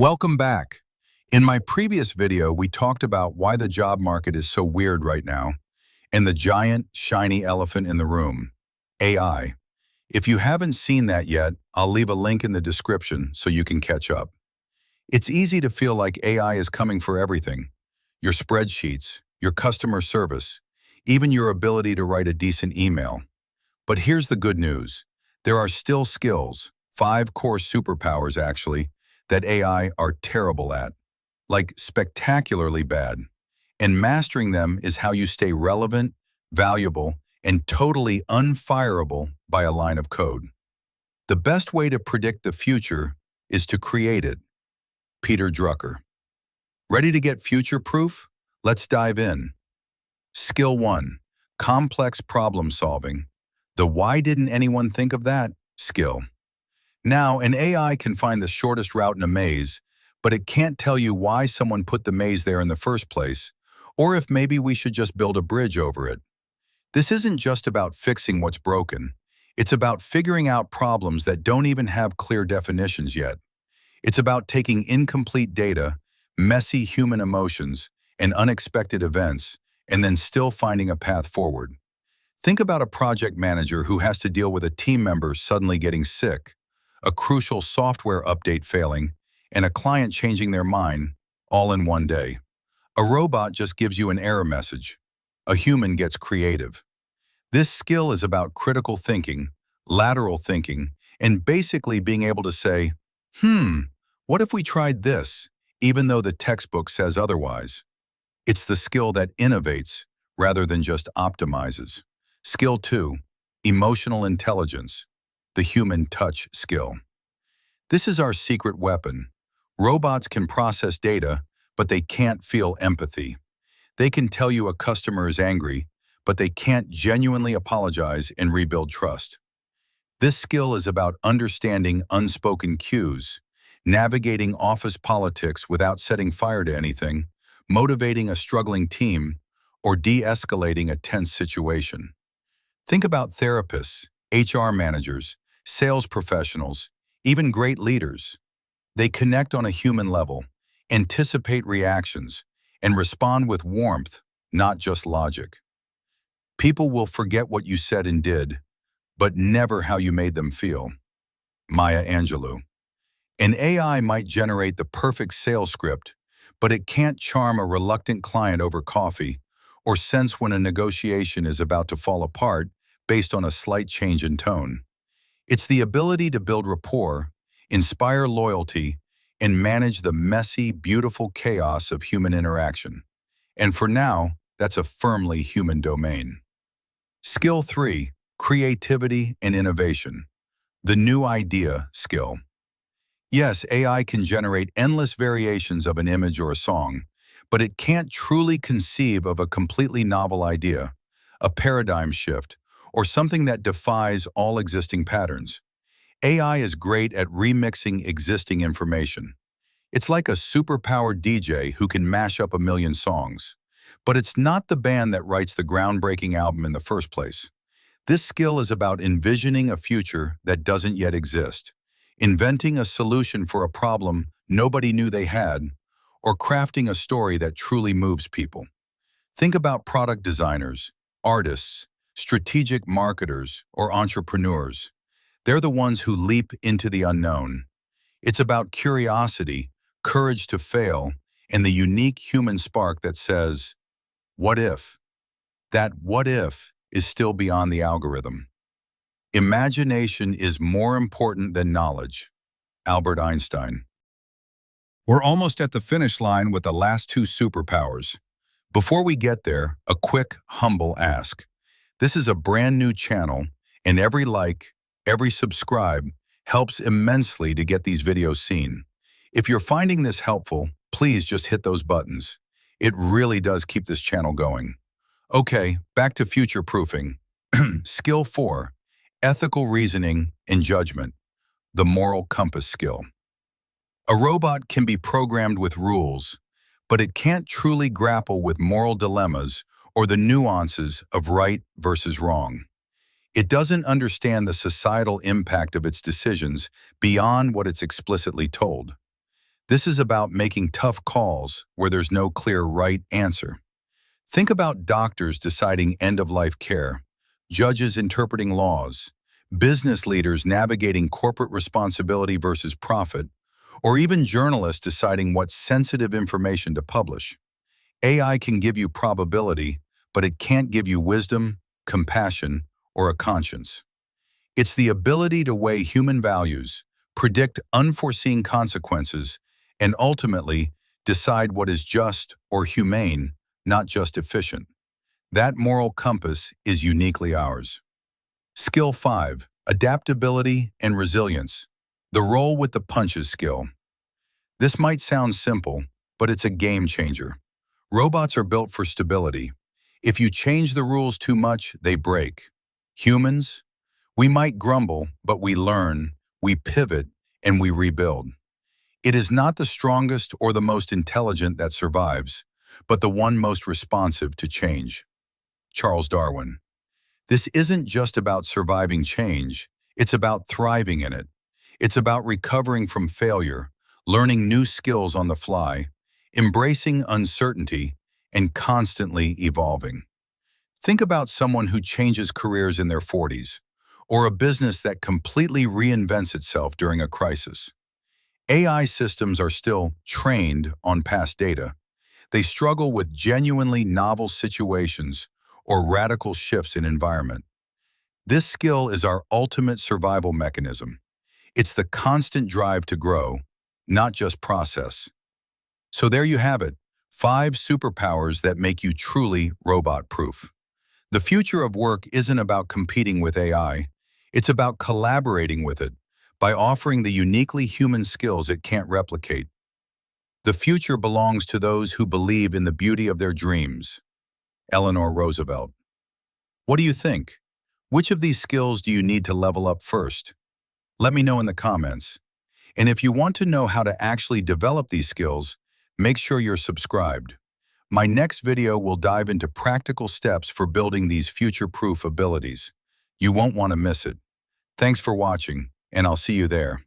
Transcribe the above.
Welcome back. In my previous video, we talked about why the job market is so weird right now, and the giant, shiny elephant in the room, AI. If you haven't seen that yet, I'll leave a link in the description so you can catch up. It's easy to feel like AI is coming for everything. Your spreadsheets, your customer service, even your ability to write a decent email. But here's the good news. There are still skills, 5 core superpowers actually, that AI are terrible at, like spectacularly bad. And mastering them is how you stay relevant, valuable, and totally unfireable by a line of code. The best way to predict the future is to create it. Peter Drucker. Ready to get future-proof? Let's dive in. Skill 1. Complex problem solving. The why didn't anyone think of that skill. Now, an AI can find the shortest route in a maze, but it can't tell you why someone put the maze there in the first place, or if maybe we should just build a bridge over it. This isn't just about fixing what's broken. It's about figuring out problems that don't even have clear definitions yet. It's about taking incomplete data, messy human emotions, and unexpected events, and then still finding a path forward. Think about a project manager who has to deal with a team member suddenly getting sick, a crucial software update failing, and a client changing their mind, all in one day. A robot just gives you an error message. A human gets creative. This skill is about critical thinking, lateral thinking, and basically being able to say, what if we tried this, even though the textbook says otherwise? It's the skill that innovates rather than just optimizes. Skill 2, emotional intelligence, the human touch skill. This is our secret weapon. Robots can process data, but they can't feel empathy. They can tell you a customer is angry, but they can't genuinely apologize and rebuild trust. This skill is about understanding unspoken cues, navigating office politics without setting fire to anything, motivating a struggling team, or de-escalating a tense situation. Think about therapists, HR managers, sales professionals, even great leaders. They connect on a human level, anticipate reactions, and respond with warmth, not just logic. People will forget what you said and did, but never how you made them feel. Maya Angelou. An AI might generate the perfect sales script, but it can't charm a reluctant client over coffee or sense when a negotiation is about to fall apart based on a slight change in tone. It's the ability to build rapport, inspire loyalty, and manage the messy, beautiful chaos of human interaction. And for now, that's a firmly human domain. Skill 3, creativity and innovation. The new idea skill. Yes, AI can generate endless variations of an image or a song, but it can't truly conceive of a completely novel idea, a paradigm shift, or something that defies all existing patterns. AI is great at remixing existing information. It's like a superpowered DJ who can mash up a million songs. But it's not the band that writes the groundbreaking album in the first place. This skill is about envisioning a future that doesn't yet exist, inventing a solution for a problem nobody knew they had, or crafting a story that truly moves people. Think about product designers, artists, strategic marketers, or entrepreneurs. They're the ones who leap into the unknown. It's about curiosity, courage to fail, and the unique human spark that says, what if? That what if is still beyond the algorithm. Imagination is more important than knowledge. Albert Einstein. We're almost at the finish line with the last 2 superpowers. Before we get there, a quick, humble ask. This is a brand new channel, and every like, every subscribe helps immensely to get these videos seen. If you're finding this helpful, please just hit those buttons. It really does keep this channel going. Okay, back to future-proofing. Skill 4, ethical reasoning and judgment, the moral compass skill. A robot can be programmed with rules, but it can't truly grapple with moral dilemmas or the nuances of right versus wrong. It doesn't understand the societal impact of its decisions beyond what it's explicitly told. This is about making tough calls where there's no clear right answer. Think about doctors deciding end-of-life care, judges interpreting laws, business leaders navigating corporate responsibility versus profit, or even journalists deciding what sensitive information to publish. AI can give you probability, but it can't give you wisdom, compassion, or a conscience. It's the ability to weigh human values, predict unforeseen consequences, and ultimately decide what is just or humane, not just efficient. That moral compass is uniquely ours. Skill 5, adaptability and resilience. The roll with the punches skill. This might sound simple, but it's a game changer. Robots are built for stability. If you change the rules too much, they break. Humans, we might grumble, but we learn, we pivot, and we rebuild. It is not the strongest or the most intelligent that survives, but the one most responsive to change. Charles Darwin. This isn't just about surviving change, it's about thriving in it. It's about recovering from failure, learning new skills on the fly, embracing uncertainty, and constantly evolving. Think about someone who changes careers in their 40s, or a business that completely reinvents itself during a crisis. AI systems are still trained on past data. They struggle with genuinely novel situations or radical shifts in environment. This skill is our ultimate survival mechanism. It's the constant drive to grow, not just process. So there you have it, 5 superpowers that make you truly robot-proof. The future of work isn't about competing with AI. It's about collaborating with it by offering the uniquely human skills it can't replicate. The future belongs to those who believe in the beauty of their dreams. Eleanor Roosevelt. What do you think? Which of these skills do you need to level up first? Let me know in the comments. And if you want to know how to actually develop these skills, make sure you're subscribed. My next video will dive into practical steps for building these future-proof abilities. You won't want to miss it. Thanks for watching, and I'll see you there.